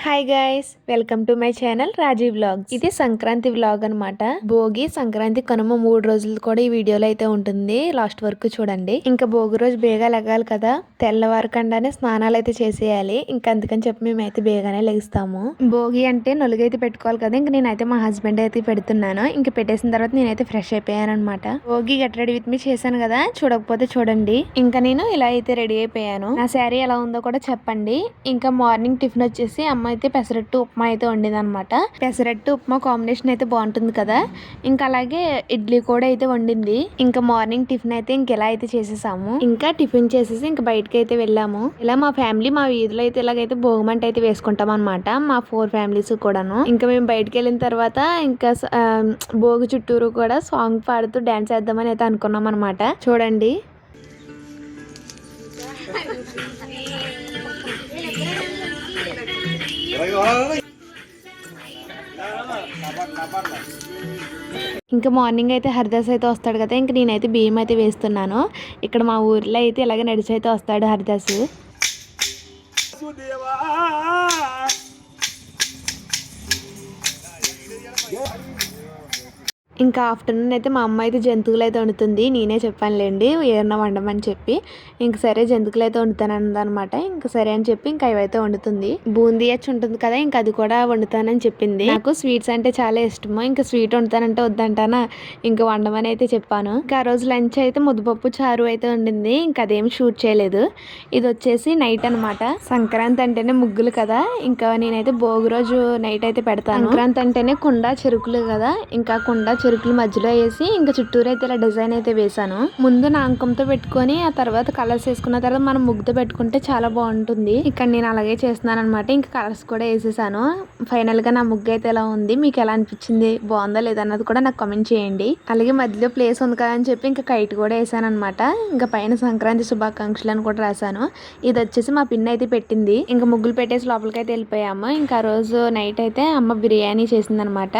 Hi guys, welcome to my channel Raji vlogs. ఇది Sankranti vlog అనమాట. భోగి, సంక్రాంతి, కనుమ 3 రోజులు కూడా ఈ వీడియోలో అయితే ఉంటుంది. లాస్ట్ వరకు చూడండి. ఇంకా భోగి రోజు బేగా లెగాలి కదా, తెల్లవారకుండానే స్నానాలు అయితే చేసేయాలి. ఇంకా అందుకని చెప్పి మేమైతే బేగానే లెగిస్తాము. భోగి అంటే నలుగైతే పెట్టుకోవాలి కదా, ఇంకా నేనైతే మా హస్బెండ్ అయితే పెడుతున్నాను. ఇంకా పెట్టేసిన తర్వాత నేనైతే ఫ్రెష్ అయిపోయాను అనమాట. Bhogi get ready with me చేశాను కదా, చూడకపోతే చూడండి. ఇంకా నేను ఇలా అయితే రెడీ అయిపోయాను. నా శారీ ఎలా ఉందో కూడా చెప్పండి. ఇంకా మార్నింగ్ టిఫిన్ వచ్చేసి అమ్మ అయితే పెసరట్టు ఉప్మా అయితే వండింది అనమాట. పెసరట్టు ఉప్మా కాంబినేషన్ అయితే బాగుంటుంది కదా. ఇంకా అలాగే ఇడ్లీ కూడా అయితే వండింది. ఇంకా మార్నింగ్ టిఫిన్ అయితే ఇంకెలా అయితే చేసేసాము. ఇంకా టిఫిన్ చేసేసి ఇంకా బయటకి అయితే వెళ్ళాము. ఇలా మా ఫ్యామిలీ మా వీధిలో అయితే ఇలాగైతే భోగమంట అయితే వేసుకుంటాం అనమాట. మా 4 ఫ్యామిలీస్ కూడాను. ఇంకా మేము బయటకు వెళ్ళిన తర్వాత ఇంకా భోగి చుట్టూరు కూడా సాంగ్ పాడుతూ డాన్స్ వేద్దామని అయితే అనుకున్నాం అనమాట. చూడండి. ఇంకా మార్నింగ్ అయితే హరిదాస్ అయితే వస్తాడు కదా, ఇంకా నేనైతే బియ్యం అయితే వేస్తున్నాను. ఇక్కడ మా ఊర్లో అయితే ఇలాగ నడిచి అయితే వస్తాడు హరిదాస్. ఇంకా ఆఫ్టర్నూన్ అయితే మా అమ్మ అయితే జంతువులు అయితే వండుతుంది. నేనే చెప్పానులేండి ఏమన్నా వండమని చెప్పి. ఇంక సరే జంతువులు అయితే వండుతాను అనమాట. ఇంకా సరే అని చెప్పి ఇంకా అవైతే వండుతుంది. బూందీ అచ్చి ఉంటుంది కదా, ఇంకా అది కూడా వండుతానని చెప్పింది. నాకు స్వీట్స్ అంటే చాలా ఇష్టము. ఇంకా స్వీట్ వండుతానంటే వద్దంటానా, ఇంకా వండమని అయితే చెప్పాను. ఇంకా ఆ రోజు లంచ్ అయితే ముద్దపప్పు చారు అయితే వండింది. ఇంకా అదేం షూట్ చేయలేదు. ఇది వచ్చేసి నైట్ అనమాట. సంక్రాంతి అంటేనే ముగ్గులు కదా, ఇంకా నేనైతే భోగి రోజు నైట్ అయితే పెడతాను. సంక్రాంతి అంటేనే కుండ చెరుకులు కదా, ఇంకా కుండ చెరుకులు మధ్యలో వేసి ఇంకా చుట్టూరు అయితే ఇలా డిజైన్ అయితే వేసాను. ముందు నాంకంతో పెట్టుకొని ఆ తర్వాత కలర్స్ వేసుకున్న తర్వాత మనం ముగ్గుతో పెట్టుకుంటే చాలా బాగుంటుంది. ఇక్కడ నేను అలాగే చేస్తున్నాను అనమాట. ఇంకా కలర్స్ కూడా వేసేసాను. ఫైనల్ గా నా ముగ్గు అయితే ఎలా ఉంది, మీకు ఎలా అనిపించింది, బాగుందా లేదన్నది కూడా నాకు కామెంట్ చేయండి. అలాగే మధ్యలో ప్లేస్ ఉంది కదా అని చెప్పి ఇంకా కైట్ కూడా వేసాను అనమాట. ఇంకా పైన సంక్రాంతి శుభాకాంక్షలు అని కూడా రాశాను. ఇది వచ్చేసి మా పిన్ అయితే పెట్టింది. ఇంకా ముగ్గులు పెట్టేసి లోపలికి అయితే వెళ్ళిపోయాము. ఇంకా ఆ రోజు నైట్ అయితే అమ్మ బిర్యానీ చేసింది అనమాట.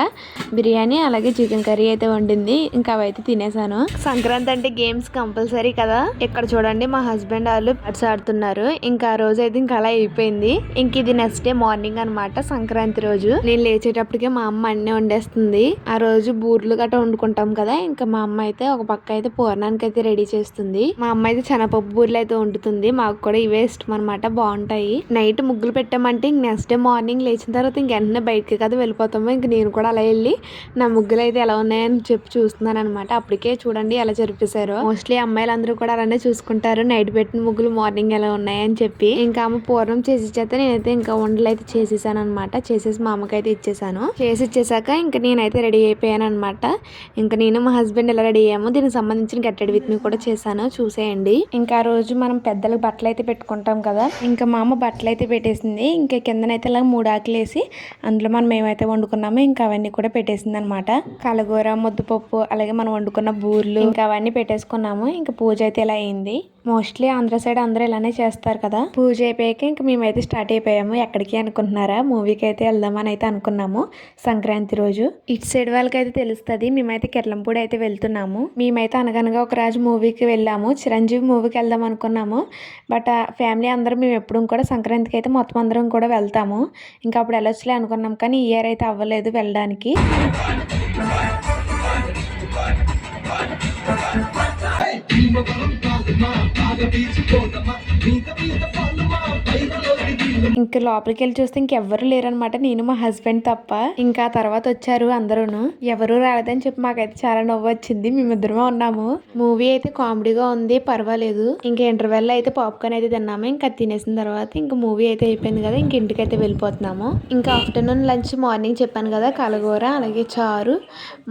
బిర్యానీ అలాగే చికెన్ కర్రీ అయితే వండింది. ఇంకా అవైతే తినేసాను. సంక్రాంతి అంటే గేమ్స్ కంపల్సరీ కదా. ఇక్కడ చూడండి మా హస్బెండ్ వాళ్ళు బ్యాట్స్ ఆడుతున్నారు. ఇంకా ఆ రోజు అయితే ఇంకా అలా అయిపోయింది. ఇంక ఇది నెక్స్ట్ డే మార్నింగ్ అనమాట, సంక్రాంతి రోజు. నేను లేచేటప్పటికే మా అమ్మ అన్నీ వండేస్తుంది. ఆ రోజు బూర్లు గట్రా వండుకుంటాం కదా, ఇంకా మా అమ్మ అయితే ఒక పక్క అయితే పూర్ణానికి అయితే రెడీ చేస్తుంది. మా అమ్మ అయితే శనగపప్పు బూర్లు అయితే వండుతుంది. మాకు కూడా ఇవే ఇష్టం అనమాట, బాగుంటాయి. నైట్ ముగ్గులు పెట్టామంటే ఇంక నెక్స్ట్ డే మార్నింగ్ లేచిన తర్వాత ఇంక వెంటనే బయటకి కదా వెళ్ళిపోతాము. ఇంక నేను కూడా అలా వెళ్ళి నా ముగ్గులు అయితే ఎలా ఉన్నాయని చెప్పి చూస్తున్నాను అనమాట. అప్పటికే చూడండి ఎలా జరిపేశారు. మోస్ట్లీ అమ్మాయిలు అందరూ కూడా అలానే చూసుకుంటారు, నైట్ పెట్టిన ముగ్గులు మార్నింగ్ ఎలా ఉన్నాయని చెప్పి. ఇంకా అమ్మ పూర్వం చేసి చేస్తే నేనైతే ఇంకా వంటలు అయితే చేసేసాను అనమాట. చేసేసి మా అమ్మకైతే ఇచ్చేసాను. చేసి ఇచ్చేసాక ఇంకా నేనైతే రెడీ అయిపోయాను అనమాట. ఇంకా నేను మా హస్బెండ్ ఎలా రెడీ అయ్యాము, దీనికి సంబంధించిన గెట్ రెడీ విత్ మీ కూడా చేశాను, చూసేయండి. ఇంకా ఆ రోజు మనం పెద్దలకు బట్టలు అయితే పెట్టుకుంటాం కదా, ఇంకా మా అమ్మ బట్టలు అయితే పెట్టేసింది. ఇంకా కిందనైతే ఇలా 3 ఆకులు వేసి అందులో మనం ఏమైతే వండుకున్నామో ఇంకా అవన్నీ కూడా పెట్టేసింది అనమాట. కలగూర, ముద్దపప్పు, అలాగే మనం వండుకున్న బూర్లు ఇంకా అవన్నీ పెట్టేసుకున్నాము. ఇంకా పూజ అయితే ఇలా అయింది. మోస్ట్లీ ఆంధ్ర సైడ్ అందరూ ఇలానే చేస్తారు కదా. పూజ అయిపోయాక ఇంకా మేమైతే స్టార్ట్ అయిపోయాము. ఎక్కడికి అనుకుంటున్నారా, మూవీకి అయితే వెళ్దామని అయితే అనుకున్నాము సంక్రాంతి రోజు. ఇటు సైడ్ వాళ్ళకి అయితే తెలుస్తుంది, మేమైతే కిర్లంపూడి అయితే వెళ్తున్నాము. మేమైతే అనగనగా ఒక రాజు మూవీకి వెళ్ళాము, చిరంజీవి మూవీకి వెళ్దాం అనుకున్నాము. బట్ ఫ్యామిలీ అందరం మేము ఎప్పుడు కూడా సంక్రాంతికి అయితే మొత్తం అందరం కూడా వెళ్తాము. ఇంకా అప్పుడు వెళ్ళొచ్చులే అనుకున్నాం, కానీ ఈ ఇయర్ అయితే అవ్వలేదు వెళ్ళడానికి. ఇంకా లోపలికి వెళ్ళి చూస్తే ఇంకెవ్వరు లేరనమాట, నేను మా హస్బెండ్ తప్ప. ఇంకా తర్వాత వచ్చారు అందరూను, ఎవరు రాలేదని చెప్పి మాకైతే చాలా నవ్వు వచ్చింది. మేమిద్దరమే ఉన్నాము. మూవీ అయితే కామెడీగా ఉంది, పర్వాలేదు. ఇంకా ఇంటర్వెల్ అయితే పాప్కార్న్ అయితే తిన్నాము. ఇంకా తినేసిన తర్వాత ఇంకా మూవీ అయితే అయిపోయింది కదా, ఇంక ఇంటికి అయితే వెళ్ళిపోతున్నాము. ఇంకా ఆఫ్టర్నూన్ లంచ్ మార్నింగ్ చెప్పాను కదా, కలగూర అలాగే చారు,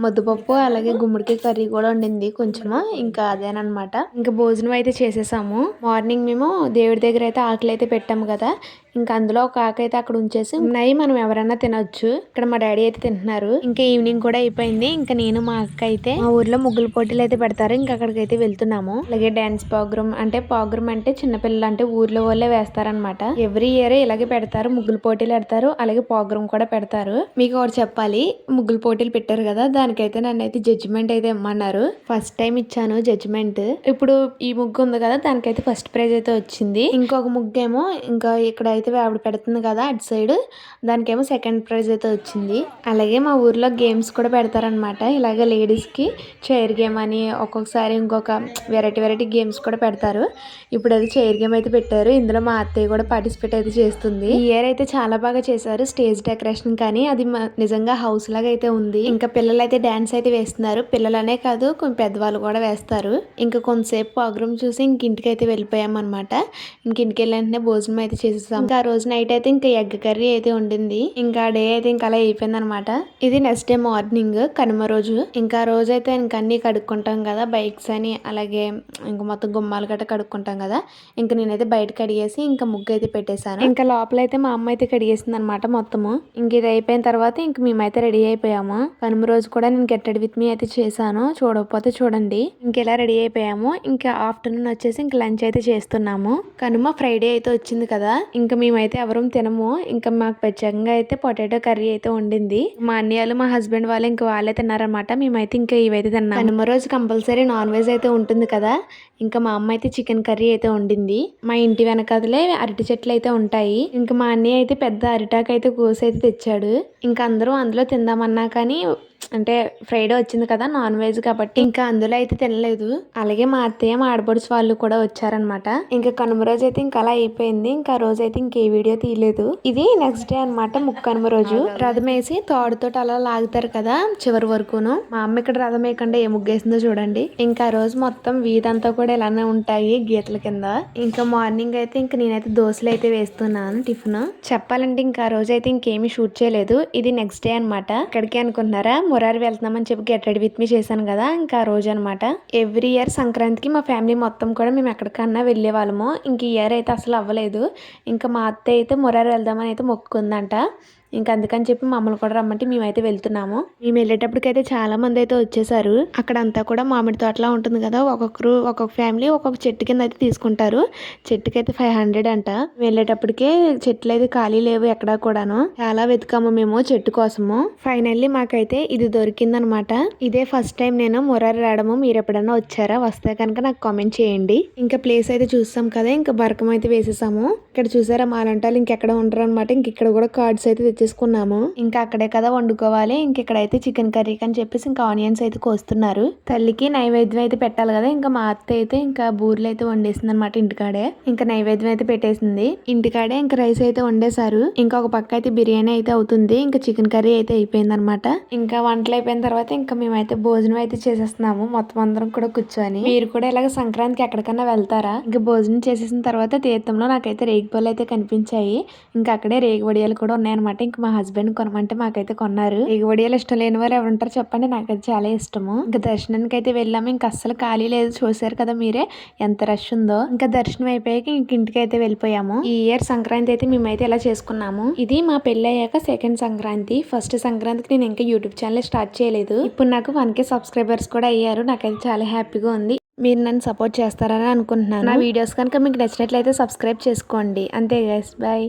ముద్దపప్పు అలాగే గుమ్మడికాయ కర్రీ కూడా వండింది కొంచెము. ఇంకా అదేనమాట. ఇంకా భోజనం అయితే చేసేసాము. మార్నింగ్ మేము దేవుడి దగ్గర అయితే ఆకలి అయితే పెట్టాము కదా, ఇంకా అందులో ఒక ఆకు అయితే అక్కడ ఉంచేసి ఉన్నాయి, మనం ఎవరైనా తినొచ్చు. ఇక్కడ మా డాడీ అయితే తింటున్నారు. ఇంకా ఈవినింగ్ కూడా అయిపోయింది. ఇంకా నేను మా అక్క అయితే మా ఊర్లో ముగ్గులు పోటీలు అయితే పెడతారు, ఇంకా అక్కడికి అయితే వెళ్తున్నాము. అలాగే డాన్స్ ప్రోగ్రామ్ అంటే చిన్నపిల్లలు అంటే ఊర్లో వాళ్ళే వేస్తారనమాట. ఎవ్రీ ఇయర్ ఇలాగే పెడతారు, ముగ్గులు పోటీలు పెడతారు, అలాగే ప్రోగ్రామ్ కూడా పెడతారు. మీకు ఒకటి చెప్పాలి, ముగ్గులు పోటీలు పెట్టారు కదా, దానికైతే నన్ను అయితే జడ్జిమెంట్ అయితే ఇమ్మన్నారు. ఫస్ట్ టైం ఇచ్చాను జడ్జిమెంట్. ఇప్పుడు ఈ ముగ్గు ఉంది కదా, దానికైతే ఫస్ట్ ప్రైజ్ అయితే వచ్చింది. ఇంకొక ముగ్గు ఏమో ఇంకా ఇక్కడ అయితే అయితే ఆవిడ పెడుతుంది కదా అటు సైడ్, దానికేమో సెకండ్ ప్రైజ్ అయితే వచ్చింది. అలాగే మా ఊర్లో గేమ్స్ కూడా పెడతారనమాట. ఇలాగే లేడీస్కి చైర్ గేమ్ అని, ఒక్కొక్కసారి ఇంకొక వెరైటీ గేమ్స్ కూడా పెడతారు. ఇప్పుడు అది చైర్ గేమ్ అయితే పెట్టారు. ఇందులో మా అత్తయ్య కూడా పార్టిసిపేట్ అయితే చేస్తుంది. ఈ ఇయర్ అయితే చాలా బాగా చేశారు స్టేజ్ డెకరేషన్, కానీ అది నిజంగా హౌస్ లాగా అయితే ఉంది. ఇంకా పిల్లలు అయితే డాన్స్ అయితే వేస్తున్నారు. పిల్లలనే కాదు కొంచెం పెద్దవాళ్ళు కూడా వేస్తారు. ఇంకా కొంతసేపు ప్రోగ్రామ్ చూసి ఇంక ఇంటికి అయితే వెళ్ళిపోయాం అనమాట. ఇంక ఇంటికి వెళ్ళిన భోజనం అయితే చేసేసాం. ఇంకా ఆ రోజు నైట్ అయితే ఇంకా ఎగ్ కర్రీ అయితే ఉండింది. ఇంకా డే అయితే ఇంకా అలా అయిపోయింది అనమాట. ఇది నెక్స్ట్ డే మార్నింగ్ కనుమ రోజు. ఇంకా ఆ రోజు అయితే ఇంకా అన్ని కడుక్కుంటాం కదా, బైక్స్ అని, అలాగే ఇంకా మొత్తం గుమ్మాలు గట్ట కడుక్కుంటాం కదా. ఇంకా నేనైతే బయట కడిగేసి ఇంకా ముగ్గు అయితే పెట్టేశాను. ఇంకా లోపల అయితే మా అమ్మ అయితే కడిగేసింది అనమాట మొత్తము. ఇంక ఇది అయిపోయిన తర్వాత ఇంక మేమైతే రెడీ అయిపోయాము. కనుమ రోజు కూడా నేను గెట్ రెడీ విత్ మీ అయితే చేశాను, చూడకపోతే చూడండి. ఇంకెలా రెడీ అయిపోయాము. ఇంకా ఆఫ్టర్నూన్ వచ్చేసి ఇంకా లంచ్ అయితే చేస్తున్నాము. కనుమ ఫ్రైడే అయితే వచ్చింది కదా, ఇంకా మేమైతే ఎవరం తినము. ఇంకా మాకు ప్రత్యేకంగా అయితే పొటాటో కర్రీ అయితే వండింది. మా అన్నయ్యలు మా హస్బెండ్ వాళ్ళు ఇంకా వాళ్ళే తిన్నారనమాట. మేమైతే ఇంకా ఇవైతే తిన్నాము. కనుమ రోజు కంపల్సరీ నాన్ వెజ్ అయితే ఉంటుంది కదా. ఇంకా మా అమ్మ అయితే చికెన్ కర్రీ అయితే వండింది. మా ఇంటి వెనకదలే అరటి చెట్లు అయితే ఉంటాయి. ఇంకా మా అన్నయ్య అయితే పెద్ద అరిటాకు అయితే కోసి అయితే తెచ్చాడు. ఇంకా అందరూ అందులో తిందామన్నా కానీ అంటే ఫ్రైడే వచ్చింది కదా నాన్ వెజ్ కాబట్టి ఇంకా అందులో అయితే తినలేదు. అలాగే మా అత్తయ్య మా ఆడపడుచు వాళ్ళు కూడా వచ్చారనమాట. ఇంకా కనుమ రోజు అయితే ఇంకా అలా అయిపోయింది. ఇంకా ఆ రోజు అయితే ఇంకే వీడియో తీయలేదు. ఇది నెక్స్ట్ డే అనమాట. ముక్కనుమ రోజు రథం వేసి తాడుతో అలా లాగుతారు కదా చివరి వరకును. మా అమ్మ ఇక్కడ రథం వేయకుండా ఏ ముగ్గేసిందో చూడండి. ఇంకా ఆ రోజు మొత్తం వీధంతా కూడా ఇలానే ఉంటాయి గీతల కింద. ఇంకా మార్నింగ్ అయితే ఇంకా నేనైతే దోశలు అయితే వేస్తున్నాను టిఫిన్. చెప్పాలంటే ఇంకా ఆ రోజు అయితే ఇంకేమీ షూట్ చేయలేదు. ఇది నెక్స్ట్ డే అనమాట. ఇక్కడికి అనుకుంటున్నారా, మురారి వెళ్తున్నామని చెప్పి గెట్ రెడీ విత్ మీ చేశాను కదా, ఇంకా ఆ రోజు అనమాట. ఎవ్రీ ఇయర్ సంక్రాంతికి మా ఫ్యామిలీ మొత్తం కూడా మేము ఎక్కడికన్నా వెళ్ళే వాళ్ళము. ఇంక ఈ ఇయర్ అయితే అసలు అవ్వలేదు. ఇంకా మా అత్త అయితే మురారి వెళ్దామని అయితే మొక్కుకుందంట. ఇంకా అందుకని చెప్పి మమ్మల్ని కూడా రమ్మంటే మేమైతే వెళ్తున్నాము. మేము వెళ్ళేటప్పటికైతే చాలా మంది అయితే వచ్చేసారు. అక్కడ అంతా కూడా మామిడి తోటలా ఉంటుంది కదా, ఒక్కొక్కరు ఒక్కొక్క ఫ్యామిలీ ఒక్కొక్క చెట్టు కింద అయితే తీసుకుంటారు. చెట్టుకైతే 500 అంట. వెళ్ళేటప్పటికే చెట్లు అయితే ఖాళీ లేవు ఎక్కడా కూడాను. చాలా వెతికాము మేము చెట్టు కోసము. ఫైనల్లీ మాకైతే ఇది దొరికిందనమాట. ఇదే ఫస్ట్ టైం నేను మురారి రావడము. మీరు ఎప్పుడన్నా వచ్చారా? వస్తే కనుక నాకు కామెంట్ చేయండి. ఇంకా ప్లేస్ అయితే చూస్తాం కదా, ఇంకా బరకం అయితే వేసేసాము. ఇక్కడ చూసారా మాలంటాలు ఇంకెక్కడ ఉండరు అనమాట. ఇంక ఇక్కడ కూడా కార్డ్స్ అయితే తెచ్చేసుకున్నాము. ఇంకా అక్కడే కదా వండుకోవాలి. ఇంక ఇక్కడైతే చికెన్ కర్రీకి అని చెప్పేసి ఇంకా ఆనియన్స్ అయితే కోస్తున్నారు. తల్లికి నైవేద్యం అయితే పెట్టాలి కదా. ఇంకా మా అత్త అయితే ఇంకా బూరెలు అయితే వండేసింది అనమాట ఇంటికాడే. ఇంకా నైవేద్యం అయితే పెట్టేసింది ఇంటికాడే. ఇంకా రైస్ అయితే వండేశారు. ఇంకా ఒక పక్క అయితే బిర్యానీ అయితే అవుతుంది. ఇంకా చికెన్ కర్రీ అయితే అయిపోయింది అనమాట. ఇంకా వంటలు అయిపోయిన తర్వాత ఇంకా మేమైతే భోజనం అయితే చేసేస్తున్నాము మొత్తం అందరం కూడా కూర్చొని. మీరు కూడా ఇలాగ సంక్రాంతికి ఎక్కడికన్నా వెళ్తారా? ఇంకా భోజనం చేసేసిన తర్వాత తీర్థంలో నాకైతే రేగిపళ్ళు అయితే కనిపించాయి. ఇంకా అక్కడే రేగి వడియాలు కూడా ఉన్నాయన్నమాట. ఇంకా మా హస్బెండ్ కొనమంటే మాకైతే కొన్నారు. రేగి వడియాలు ఇష్టం లేని వారు ఎవరుంటారు చెప్పండి, నాకైతే చాలా ఇష్టము. ఇంకా దర్శనానికి అయితే వెళ్ళాము. ఇంకా అస్సలు ఖాళీ లేదు, చూసారు కదా మీరే ఎంత రష్ ఉందో. ఇంకా దర్శనం అయిపోయాక ఇంక ఇంటికి అయితే వెళ్ళిపోయాము. ఈ ఇయర్ సంక్రాంతి అయితే మేమైతే ఇలా చేసుకున్నాము. ఇది మా పెళ్లి అయ్యాక సెకండ్ సంక్రాంతి. ఫస్ట్ సంక్రాంతికి నేను ఇంకా యూట్యూబ్ ఛానల్ స్టార్ట్ చేయలేదు. ఇప్పుడు నాకు 1K సబ్స్క్రైబర్స్ కూడా అయ్యారు. నాకైతే చాలా హ్యాపీగా ఉంది. మీరు నన్ను సపోర్ట్ చేస్తారని అనుకుంటున్నాను. నా వీడియోస్ కనుక మీకు నచ్చినట్లయితే సబ్స్క్రైబ్ చేసుకోండి. అంతే గైస్, బాయ్.